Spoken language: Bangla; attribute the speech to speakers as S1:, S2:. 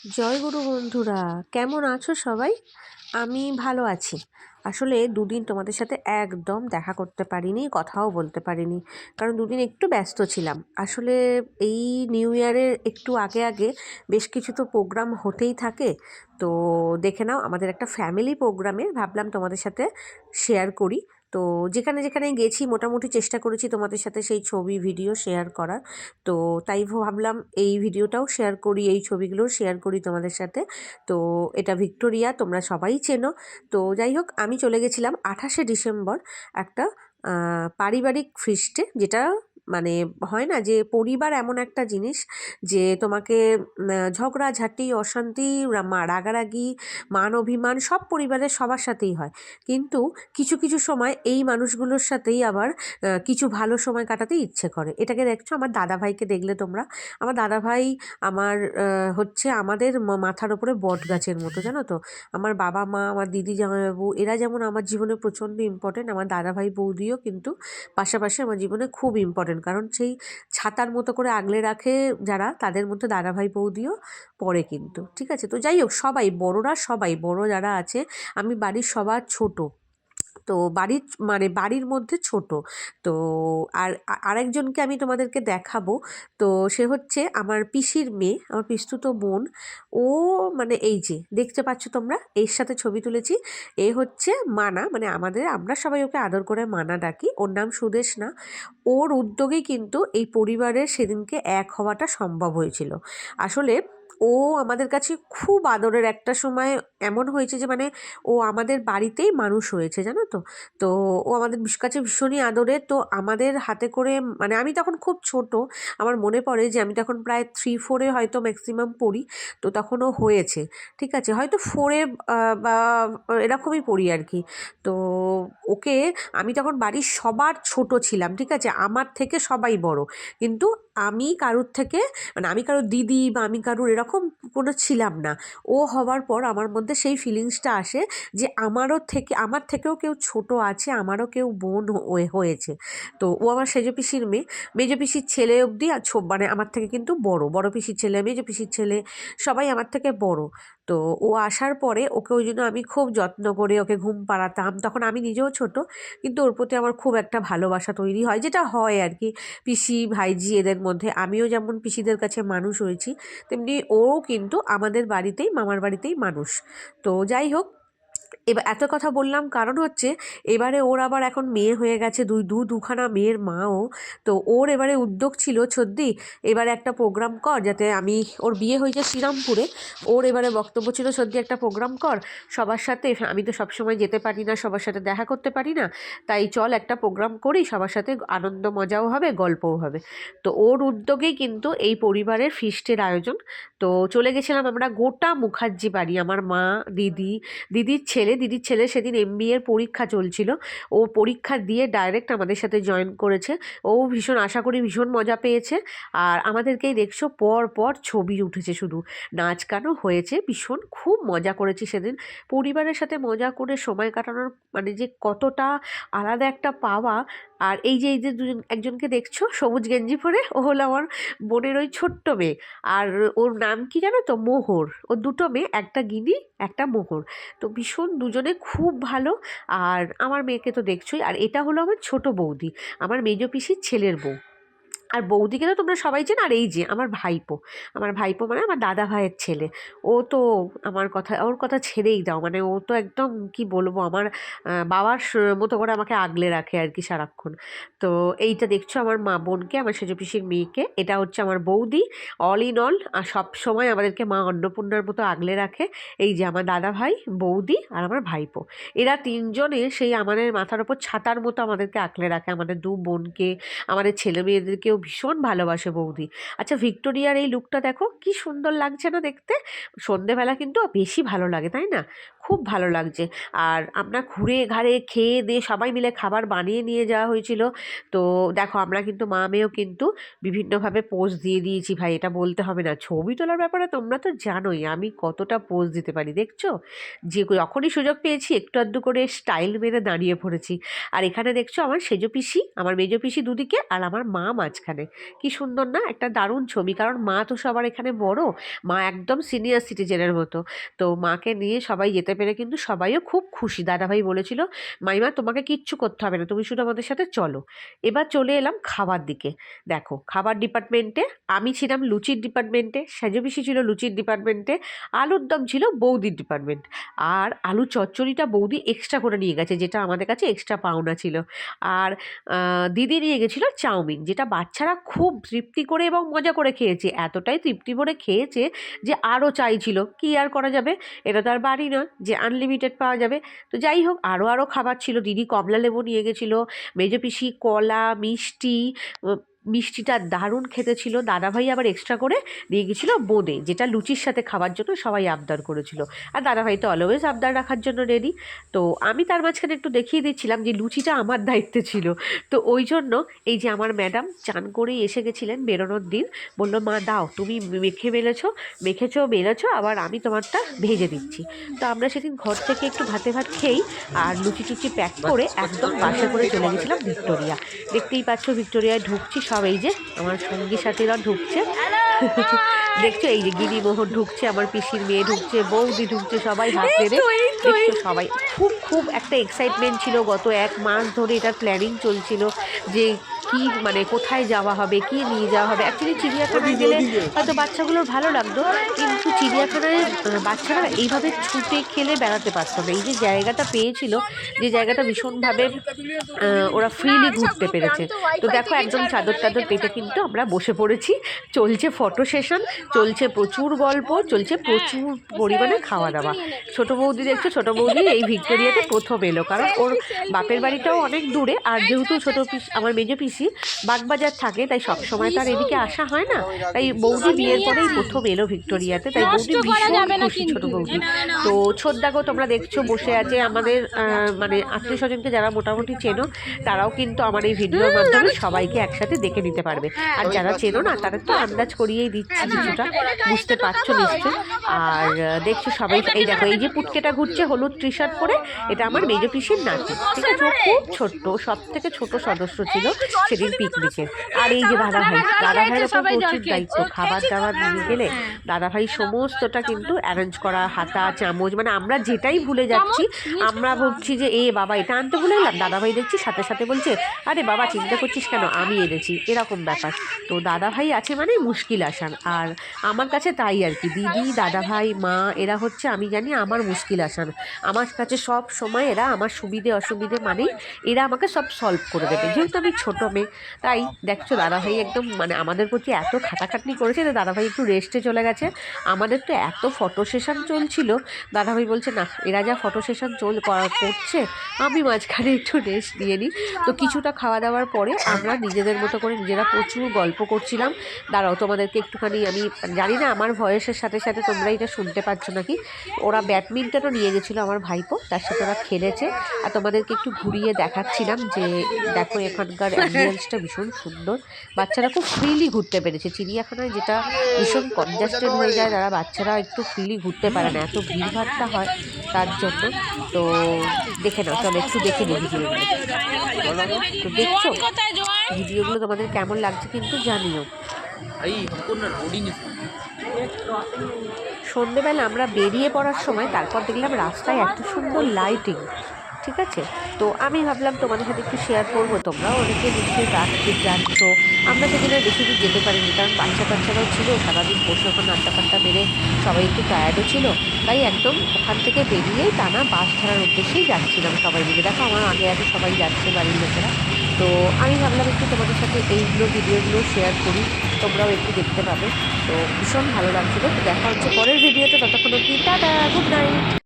S1: জয় গুরু বন্ধুরা, কেমন আছো সবাই? আমি ভালো আছি। আসলে দুদিন তোমাদের সাথে একদম দেখা করতে পারিনি, কথাও বলতে পারিনি, কারণ দুদিন একটু ব্যস্ত ছিলাম। আসলে এই নিউ ইয়ারের একটু আগে আগে বেশ কিছু তো প্রোগ্রাম হতেই থাকে। তো দেখে নাও, আমাদের একটা ফ্যামিলি প্রোগ্রামে ভাবলাম তোমাদের সাথে শেয়ার করি। তো যেখানে যেখানে গেছি মোটামুটি চেষ্টা করেছি তোমাদের সাথে সেই ছবি ভিডিও শেয়ার করার। তো তাই ভাবলাম এই ভিডিওটাও শেয়ার করি, এই ছবিগুলোও শেয়ার করি তোমাদের সাথে। তো এটা ভিক্টোরিয়া, তোমরা সবাই চেনো। তো যাই হোক, আমি চলে গেছিলাম 28শে ডিসেম্বর একটা পারিবারিক ফিস্টে, যেটা মানে হয় না যে পরিবার এমন একটা জিনিস যে তোমাকে ঝগড়াঝাটি, অশান্তি, রাগারাগি, মান অভিমান সব পরিবারের সবার সাথেই হয়। কিন্তু কিছু কিছু সময় এই মানুষগুলোর সাথেই আবার কিছু ভালো সময় কাটাতে ইচ্ছে করে। এটাকে দেখছো আমার দাদাভাইকে, দেখলে তোমরা আমার দাদাভাই আমার হচ্ছে আমাদের মাথার ওপরে বট গাছের মতো, জানো তো। আমার বাবা মা, আমার দিদি জামাইবাবু, এরা যেমন আমার জীবনে প্রচণ্ড ইম্পর্টেন্ট, আমার দাদাভাই বৌদিও কিন্তু পাশাপাশি আমার জীবনে খুব ইম্পর্টেন্ট। কারণ সেই ছাতার মতো করে আগলে রাখে যারা, তাদের মধ্যে দাদাভাই বৌদিও পড়ে কিন্তু। ঠিক আছে, তো যাই হোক, সবাই বড়রা, সবাই বড় যারা আছে, আমি বাড়ির সবার ছোট। তো বাড়ির মধ্যে ছোট। তো আরেকজনকে আমি তোমাদেরকে দেখাবো। তো সে হচ্ছে আমার পিসির মেয়ে, আমার পিসতুতো বোন। ও মানে এই যে দেখতে পাচ্ছ তোমরা, এর সাথে ছবি তুলেছি। এ হচ্ছে মানা, মানে আমরা সবাই ওকে আদর করে মানা ডাকি। ওর নাম সুদেশ না। ওর উদ্যোগেই কিন্তু এই পরিবারের সেদিনকে এক হওয়াটা সম্ভব হয়েছিল। আসলে ও আমাদের কাছে খুব আদরের। একটা সময় এমন হয়েছে যে মানে ও আমাদের বাড়িতেই মানুষ হয়েছে, জানো তো। তো ও আমাদের কাছে ভীষণই আদরের। তো আমাদের হাতে করে, মানে আমি তখন খুব ছোট, আমার মনে পড়ে যে আমি তখন প্রায় 3-4 হয়তো ম্যাক্সিমাম পড়ি। তো তখন ও হয়েছে, ঠিক আছে, হয়তো 4 বা এরকমই পড়ি আর কি। তো ওকে, আমি তখন বাড়ির সবার ছোট ছিলাম, ঠিক আছে, আমার থেকে সবাই বড়। কিন্তু আমি কারুর থেকে, মানে আমি কারোর দিদি বা আমি কারুর এরকম কোনো ছিলাম না। ও হওয়ার পর আমার মধ্যে সেই ফিলিংসটা আসে যে আমার থেকেও কেউ ছোট আছে, আমারও কেউ বোন হয়েছে। তো ও আমার সেজ পিসির মেয়ে, মেজ পিসির ছেলে অবধি মানে আমার থেকে কিন্তু বড়, বড় পিসির ছেলে, মেজ পিসির ছেলে, সবাই আমার থেকে বড়। তো ও আসার পরে ওকে ওই জন্য আমি খুব যত্ন করে ওকে ঘুম পাড়াতাম। তখন আমি নিজেও ছোট, কিন্তু ওর প্রতি আমার খুব একটা ভালোবাসা তৈরি হয়, যেটা হয় আর কি পিসি ভাইজি এদের মধ্যে। আমিও যেমন পিসিদের কাছে মানুষ হয়েছি, তেমনি ও কিন্তু আমাদের বাড়িতেই, মামার বাড়িতেই মানুষ। তো যাই হোক, এবার এত কথা বললাম কারণ হচ্ছে এবারে ওর আবার এখন মেয়ে হয়ে গেছে, দুখানা মেয়ের মাও। তো ওর এবারে উদ্যোগ ছিল, সত্যি এবারে একটা প্রোগ্রাম কর, যাতে ওর বিয়ে হয়েছে শ্রীরামপুরে। ওর এবারে বক্তব্য ছিল, সত্যি একটা প্রোগ্রাম কর সবার সাথে, আমি তো সবসময় যেতে পারি না, সবার সাথে দেখা করতে পারি না, তাই চল একটা প্রোগ্রাম করি, সবার সাথে আনন্দ মজাও হবে, গল্পও হবে। তো ওর উদ্যোগেই কিন্তু এই পরিবারের ফিস্টের আয়োজন। তো চলে গেছিলাম আমরা গোটা মুখার্জি বাড়ি, আমার মা, দিদির ছেলে সেদিন এমবিএ এর পরীক্ষা চলছিল। ও পরীক্ষা দিয়ে ডাইরেক্ট আমাদের সাথে জয়েন করেছে। ও ভীষণ, আশা করি ভীষণ মজা পেয়েছে। আর আমাদেরকেই দেখছো পর পর ছবি উঠেছে, শুধু নাচ গানও হয়েছে, ভীষণ খুব মজা করেছি সেদিন। পরিবারের সাথে মজা করে সময় কাটানোর মানে যে কতটা আলাদা একটা পাওয়া। আর এই যে একজনকে দেখছো সবুজ গেঞ্জি পরে, ও হলো আমার বোনের ওই ছোট্ট মেয়ে। আর ওর নাম কি জানো তো? মোহর। ওর দুটো মেয়ে, একটা গিনি, একটা মোহর। তো ভীষণ দুজনে খুব ভালো। আর আমার মেয়েকে তো দেখছোই। আর এটা হলো আমার ছোট বৌদি, আমার মেজ পিসির ছেলের বউ। আর বৌদিকে তো তোমরা সবাই চেনো। আর এই যে আমার ভাইপো মানে আমার দাদা ভাইয়ের ছেলে। ও তো ওর কথা ছেড়েই দাও, মানে ও তো একদম কি বলবো, আমার বাবার মতো করে আমাকে আগলে রাখে আর কি সারাক্ষণ। তো এইটা দেখছো আমার মা বোনকে, আমার সেজ পিসির মেয়েকে, এটা হচ্ছে আমার বৌদি। অল ইন অল, আর সব সময় আমাদেরকে মা অন্নপূর্ণার মতো আগলে রাখে। এই যে আমার দাদা ভাই, বৌদি আর আমার ভাইপো, এরা তিনজনে সেই আমাদের মাথার ওপর ছাতার মতো আমাদেরকে আগলে রাখে, আমাদের দু বোনকে, আমাদের ছেলে মেয়েদেরকেও ভীষণ ভালোবাসে বৌদি। আচ্ছা, ভিক্টোরিয়ার এই লুকটা দেখো কি সুন্দর লাগছে না দেখতে? সন্ধেবেলা কিন্তু বেশি ভালো লাগে, তাই না? খুব ভালো লাগছে। আর আমরা ঘুরে ঘাড়ে খেয়ে দিয়ে সবাই মিলে খাবার বানিয়ে নিয়ে যাওয়া হয়েছিল। তো দেখো, আমরা কিন্তু মা মেয়েও কিন্তু বিভিন্নভাবে পোজ দিয়ে দিয়েছি ভাই, এটা বলতে হবে না। ছবি তোলার ব্যাপারে তোমরা তো জানোই আমি কতটা পোজ দিতে পারি, দেখছো? যে যখনই সুযোগ পেয়েছি একটু আধটু করে স্টাইল মেরে দাঁড়িয়ে পড়েছি। আর এখানে দেখছো আমার সেজ পিসি, আমার মেজ পিসি দুদিকে, আর আমার মা মাঝখানে। মাঝখানে। কি সুন্দর না, একটা দারুণ ছবি। কারণ মা তো সবার এখানে বড়, মা একদম সিনিয়র সিটিজেনের মতো। তো মাকে নিয়ে সবাই যেতে পেরে কিন্তু সবাইও খুব খুশি। দাদাভাই বলেছিল, মাইমা তোমাকে কিচ্ছু করতে হবে না, তুমি শুধু আমাদের সাথে চলো। এবার চলে এলাম খাবার দিকে। দেখো খাবার ডিপার্টমেন্টে আমি ছিলাম লুচির ডিপার্টমেন্টে, সেজোপিসি ছিল লুচির ডিপার্টমেন্টে, আলুর দম ছিল বৌদির ডিপার্টমেন্ট। আর আলু চচ্চড়িটা বৌদি এক্সট্রা করে নিয়ে গেছে, যেটা আমাদের কাছে এক্সট্রা পাওনা ছিল। আর দিদি নিয়ে গেছিলো চাউমিন, যেটা বাচ্চারা খুব তৃপ্তি করে এবং মজা করে খেয়েছে। এতটাই তৃপ্তি করে খেয়েছে যে আরও চাইছিল। কি আর করা যাবে, এটা তো আর বাড়ি নয় যে আনলিমিটেড পাওয়া যাবে। তো যাই হোক, আরও খাবার ছিল। দিদি কমলা লেবু নিয়ে গেছিলো, মেজো পিসি কলা, মিষ্টি। মিষ্টিটা দারুণ খেতে ছিল। দাদাভাই আবার এক্সট্রা করে দিয়ে গেছিলো বোঁদে, যেটা লুচির সাথে খাওয়ার জন্য সবাই আবদার করেছিল। আর দাদাভাই তো অলওয়েজ আবদার রাখার জন্য রেডি। তো আমি তার মাঝখানে একটু দেখিয়ে দিচ্ছিলাম যে লুচিটা আমার দায়িত্বে ছিল। তো ওই জন্য এই যে আমার ম্যাডাম চান করেই এসে গেছিলেন বেরোনোর দিন, বললো মা দাও, তুমি মেখেছো আবার আমি তোমারটা ভেজে দিচ্ছি। তো আমরা সেদিন ঘর থেকে একটু ভাতে ভাত খেয়েই আর লুচি টুচি প্যাক করে একদম বাসে করে চলে গেছিলাম ভিক্টোরিয়া। দেখতেই পাচ্ছ ভিক্টোরিয়ায় ঢুকছি, সব এই যে আমার সঙ্গী সাথীরা ঢুকছে। দেখছো এই যে গিরিমোহন ঢুকছে, আমার পিসির মেয়ে ঢুকছে, বৌদি ঢুকছে, সবাই হাত নেড়ে দেখছো। সবাই খুব একটা এক্সাইটমেন্ট ছিল। গত 1 মাস ধরে এটার প্ল্যানিং চলছিল যে কি মানে কোথায় যাওয়া হবে, কি নিয়ে যাওয়া হবে। অ্যাকচুয়ালি চিড়িয়াখানায় গেলে হয়তো বাচ্চাগুলোর ভালো লাগতো, কিন্তু চিড়িয়াখানায় বাচ্চারা এইভাবে ছুটে খেলে বেড়াতে পারতো না। এই যে জায়গাটা পেয়েছিল, যে জায়গাটা ভীষণভাবে ওরা ফ্রিলি ঘুরতে পেরেছে। তো দেখো একদম চাদর টাদর পেতে কিন্তু আমরা বসে পড়েছি। চলছে ফটো সেশন, চলছে প্রচুর গল্প, চলছে প্রচুর পরিমাণে খাওয়া দাওয়া। ছোটো বৌদি দেখছো, ছোটো বৌদি এই ভিক্টোরিয়াতে প্রথম এলো, কারণ ওর বাপের বাড়িটাও অনেক দূরে। আর যেহেতু ছোটো পিসি আমার মেজো পিসি বাগবাজার থাকে, তাই সবসময় তার এদিকে আসা হয় না। তাই বৌদি বিয়ের পরেই প্রথম এলো ভিক্টোরিয়াতে, তাই বৌদি ভীষণ খুশি ছোটো বৌদি। তো ছোটদাকেও তোমরা দেখছো বসে আছে। আমাদের মানে আত্মীয় স্বজনকে যারা মোটামুটি চেনো তারাও কিন্তু আমার এই ভিডিওর মাধ্যমে সবাইকে একসাথে দেখে নিতে পারবে। আর যারা চেনো না তাদের তো আন্দাজ করিয়েই দিচ্ছি, কিছুটা বুঝতে পারছো নিশ্চয়। আর দেখছো সবাই, এই দেখো এই যে পুটকেটা ঘুরছে হলুদ টি শার্ট পরে, এটা আমার মেজো পিসির নাতি, ঠিক আছে। ও খুব ছোট্ট, সব থেকে ছোট সদস্য ছিল সেদিন পিকনিকের। আর এই যে দাদাভাইয়ের ওপর প্রচুর দায়িত্ব। খাবার দাবার নিয়ে গেলে দাদাভাই সমস্তটা কিন্তু অ্যারেঞ্জ করা, হাতা চামচ, মানে আমরা যেটাই ভুলে যাচ্ছি, আমরা ভাবছি যে এ বাবা এটা আনতে ভুলে গেলাম, দাদাভাই দেখছি সাথে সাথে বলছে আরে বাবা চিন্তা করছিস কেন, আমি এনেছি, এরকম ব্যাপার। তো দাদাভাই আছে মানে মুশকিল আসান। আর আমার কাছে তাই আর কি, দিদি দাদাভাই মা এরা হচ্ছে আমি জানি আমার মুশকিল আসান। আমার কাছে সব সময় এরা আমার সুবিধে অসুবিধে মানেই এরা আমাকে সব সলভ করে দেবে। যেহেতু আমি ছোটো মেয়ে, তাই দেখছো দাদাভাই একদম মানে আমাদের প্রতি এত খাটাখাটনি করেছে যে দাদাভাই একটু রেস্টে চলে গেছে। আমাদের তো এত ফটো সেশন চলছিল, দাদাভাই বলছে না এরা যা ফটো সেশন করছে আমি মাঝখানে একটু রেস্ট নিয়ে নিই। তো কিছুটা খাওয়া দাওয়ার পরে আমরা নিজেদের মতো করে নিজেরা প্রচুর গল্প করছিলাম। দাঁড়াও তোমাদেরকে একটুখানি, আমি জানি না আমার ভয়েসের সাথে সাথে তোমরা এটা শুনতে পাচ্ছ নাকি। ওরা ব্যাডমিন্টনও নিয়ে গেছিলো আমার ভাইপো, তার সাথে ওরা খেলেছে। আর তোমাদেরকে একটু ঘুরিয়ে দেখাচ্ছিলাম যে দেখো এখানকার অ্যাম্বিয়েন্সটা ভীষণ সুন্দর। বাচ্চারা খুব ফ্রিলি ঘুরতে পেরেছে। চিড়িয়াখানায় যেটা ভীষণ কনজাস্টেড হয়ে যায়, তারা বাচ্চারা একটু ফ্রিলি ঘুরতে পারে না, এত ভিড়ভাড়টা হয় তার জন্য। তো দেখে নাও, চলো একটু দেখে নিই ভিডিওগুলো। তো দেখছো ভিডিওগুলো তোমাদের কেমন লাগছে কিন্তু জানিও। সন্ধেবেলা আমরা বেরিয়ে পড়ার সময় তারপর দেখলাম রাস্তায় এত সুন্দর লাইটিং, ঠিক আছে। তো আমি ভাবলাম তোমাদের সাথে একটু শেয়ার করবো। তোমরাও অনেকে নিশ্চয়ই যাচ্ছ। আমরা সেদিন আর বেশি দূর যেতে পারিনি, কারণ বাচ্চারাও ছিল, সারাদিন বসে ওখানে আড্ডা পাড্ডা মেরে সবাই একটু টায়ার্ডও ছিল। তাই একদম ওখান থেকে বেরিয়েই টানা বাস ধরার উদ্দেশ্যেই যাচ্ছিলাম সবাই মিলে। দেখো আমার আগে আগে সবাই যাচ্ছে বাড়ির লোকেরা। তো আমি ভাবলাম একটু তোমাদের সাথে এইগুলো ভিডিওগুলো শেয়ার করি, তোমরাও একটু দেখতে পাবে। তো ভীষণ ভালো লাগছিলো। তো দেখা হচ্ছে পরের ভিডিওতে, ততক্ষণ অবধি টাটা, গুড নাইট।